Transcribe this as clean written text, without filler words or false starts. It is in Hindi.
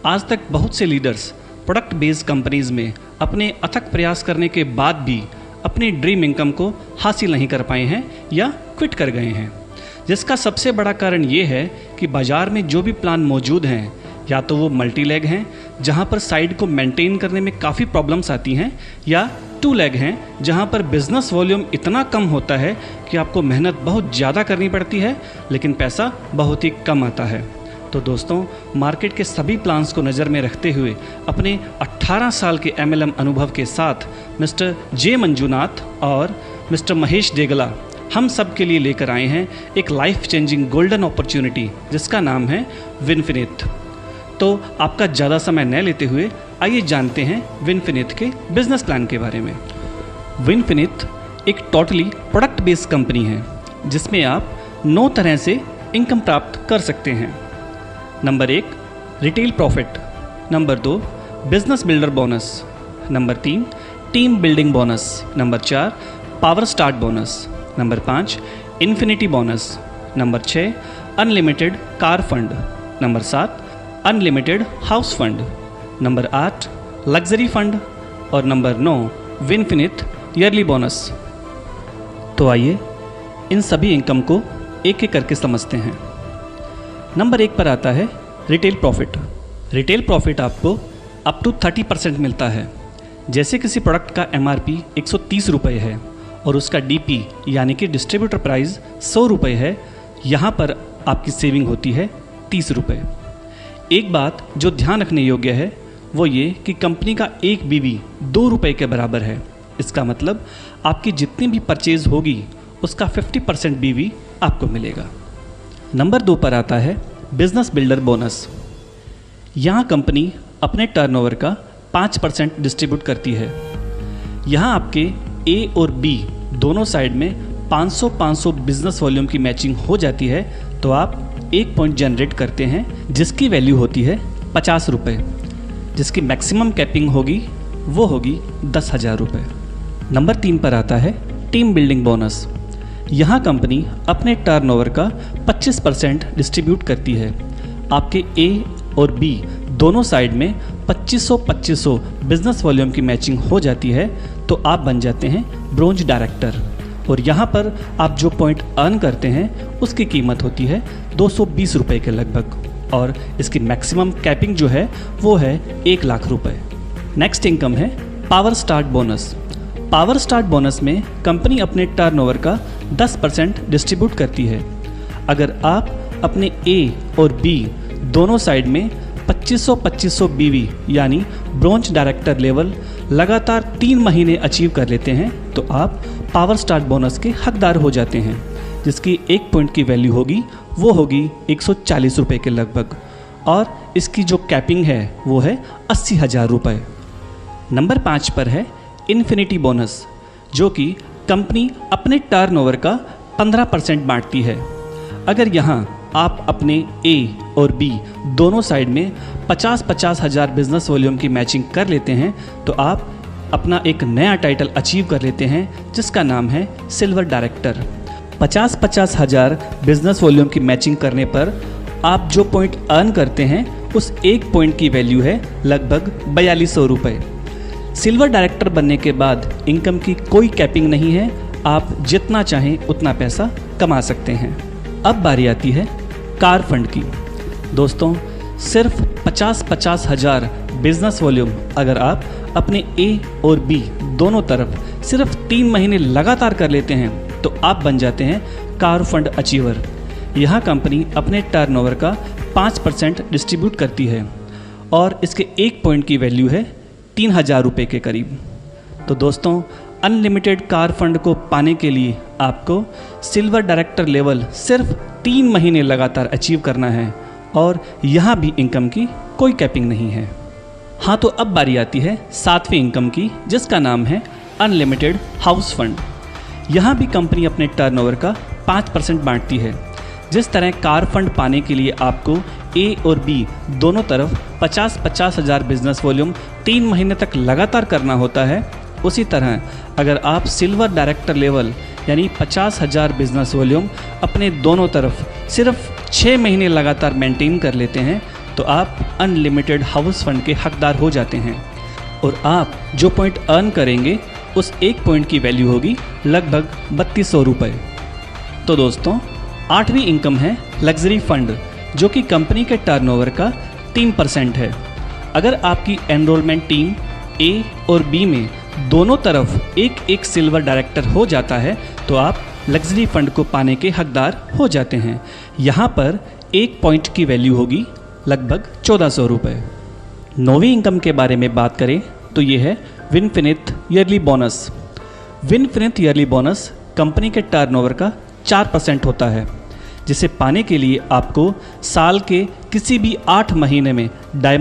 आज तक बहुत से लीडर्स प्रोडक्ट बेस्ड कंपनीज़ में अपने अथक प्रयास करने के बाद भी अपनी ड्रीम इनकम को हासिल नहीं कर पाए हैं या क्विट कर गए हैं, जिसका सबसे बड़ा कारण ये है कि बाज़ार में जो भी प्लान मौजूद हैं या तो वो मल्टी लेग हैं जहाँ पर साइड को मेंटेन करने में काफ़ी प्रॉब्लम्स आती हैं, या टू लेग हैं जहाँ पर बिजनेस वॉल्यूम इतना कम होता है कि आपको मेहनत बहुत ज़्यादा करनी पड़ती है लेकिन पैसा बहुत ही कम आता है। तो दोस्तों, मार्केट के सभी प्लान्स को नज़र में रखते हुए अपने 18 साल के MLM अनुभव के साथ मिस्टर जे मंजुनाथ और मिस्टर महेश देगला हम सब के लिए लेकर आए हैं एक लाइफ चेंजिंग गोल्डन अपॉर्चुनिटी जिसका नाम है विनफिनिथ। तो आपका ज़्यादा समय न लेते हुए आइए जानते हैं विनफिनिथ के बिजनेस प्लान के बारे में। विनफिनिथ एक टोटली प्रोडक्ट बेस्ड कंपनी है जिसमें आप 9 तरह से इनकम प्राप्त कर सकते हैं। Number 1, retail profit. Number 2, business builder bonus. Number 3, team building bonus. Number 4, power start bonus. Number 5, infinity bonus. Number 6, unlimited car fund. Number 7, unlimited house fund. Number 8, luxury fund. और नंबर 9, विनफिनिथ ईयरली बोनस। तो आइए इन सभी इनकम को एक एक करके समझते हैं। नंबर 1 पर आता है रिटेल प्रॉफिट। रिटेल प्रॉफिट आपको अप टू 30% मिलता है। जैसे किसी प्रोडक्ट का MRP 130 रुपये है और उसका DP यानी कि डिस्ट्रीब्यूटर प्राइस 100 रुपये है, यहाँ पर आपकी सेविंग होती है 30 रुपये। एक बात जो ध्यान रखने योग्य है वो ये कि कंपनी का एक BV 2 रुपये के बराबर है। इसका मतलब आपकी जितनी भी परचेज होगी उसका 50% BV आपको मिलेगा। नंबर 2 पर आता है बिजनेस बिल्डर बोनस। यहाँ कंपनी अपने टर्नओवर का 5% डिस्ट्रीब्यूट करती है। यहाँ आपके A और B दोनों साइड में 500-500 बिजनेस वॉल्यूम की मैचिंग हो जाती है तो आप एक पॉइंट जनरेट करते हैं जिसकी वैल्यू होती है 50 रुपये, जिसकी मैक्सिमम कैपिंग होगी वो होगी 10,000 रुपये। नंबर 3 पर आता है टीम बिल्डिंग बोनस। यहाँ कंपनी अपने टर्नओवर का 25% डिस्ट्रीब्यूट करती है। आपके A और B दोनों साइड में 2500-2500 बिजनेस वॉल्यूम की मैचिंग हो जाती है तो आप बन जाते हैं ब्रोंज डायरेक्टर। और यहाँ पर आप जो पॉइंट अर्न करते हैं उसकी कीमत होती है 220 रुपये के लगभग, और इसकी मैक्सिमम कैपिंग जो है वो है 1 लाख रुपये। नेक्स्ट इनकम है power start bonus. Power start bonus में कंपनी अपने टर्नओवर का 10% डिस्ट्रीब्यूट करती है। अगर आप अपने A और B दोनों साइड में 2500-2500 BV यानी ब्रोंज डायरेक्टर लेवल लगातार 3 महीने अचीव कर लेते हैं तो आप पावर स्टार्ट बोनस के हकदार हो जाते हैं, जिसकी एक पॉइंट की वैल्यू होगी वो होगी 140 रुपये के लगभग, और इसकी जो कैपिंग है वो है 80,000 रुपये। नंबर 5 पर है इन्फिनिटी बोनस, जो कि कंपनी अपने टर्नओवर का 15% बांटती है। अगर यहाँ आप अपने A और B दोनों साइड में 50-50 हज़ार बिजनेस वॉल्यूम की मैचिंग कर लेते हैं तो आप अपना एक नया टाइटल अचीव कर लेते हैं जिसका नाम है सिल्वर डायरेक्टर। 50-50 हज़ार बिजनेस वॉल्यूम की मैचिंग करने पर आप जो पॉइंट अर्न करते हैं उस एक पॉइंट की वैल्यू है लगभग 4200 रुपये। सिल्वर डायरेक्टर बनने के बाद इनकम की कोई कैपिंग नहीं है, आप जितना चाहें उतना पैसा कमा सकते हैं। अब बारी आती है कार फंड की। दोस्तों, सिर्फ 50-50 हज़ार बिजनेस वॉल्यूम अगर आप अपने A और B दोनों तरफ सिर्फ 3 महीने लगातार कर लेते हैं तो आप बन जाते हैं कार फंड अचीवर। यहाँ कंपनी अपने टर्नओवर का 5% डिस्ट्रीब्यूट करती है और इसके एक पॉइंट की वैल्यू है 3,000 रुपये के करीब। तो दोस्तों, अनलिमिटेड कार फंड को पाने के लिए आपको सिल्वर डायरेक्टर लेवल सिर्फ 3 महीने लगातार अचीव करना है और यहाँ भी इनकम की कोई कैपिंग नहीं है। हाँ, तो अब बारी आती है 7वीं इनकम की, जिसका नाम है अनलिमिटेड हाउस फंड। यहाँ भी कंपनी अपने टर्नओवर का 5% बांटती है। जिस तरह कार फंड पाने के लिए आपको A और B दोनों तरफ 50-50 हज़ार बिजनेस वॉल्यूम 3 महीने तक लगातार करना होता है, उसी तरह अगर आप सिल्वर डायरेक्टर लेवल यानी 50,000 बिजनेस वॉल्यूम अपने दोनों तरफ सिर्फ 6 महीने लगातार मेंटेन कर लेते हैं तो आप अनलिमिटेड हाउस फंड के हकदार हो जाते हैं और आप जो पॉइंट अर्न करेंगे उस एक पॉइंट की वैल्यू होगी लगभग 3200 रुपये। तो दोस्तों, 8वीं इनकम है लग्जरी फंड, जो कि कंपनी के टर्नओवर का 3% है। अगर आपकी एनरोलमेंट टीम ए और बी में दोनों तरफ एक एक सिल्वर डायरेक्टर हो जाता है तो आप लग्जरी फंड को पाने के हकदार हो जाते हैं। यहाँ पर एक पॉइंट की वैल्यू होगी लगभग 1400 रुपये। 9वीं इनकम के बारे में बात करें तो ये है विनफिनिथ ईयरली बोनस। विनफिनिथ ईयरली बोनस कंपनी के टर्नओवर का 4% होता है, जिसे पाने के लिए आपको साल के किसी भी 8 महीने में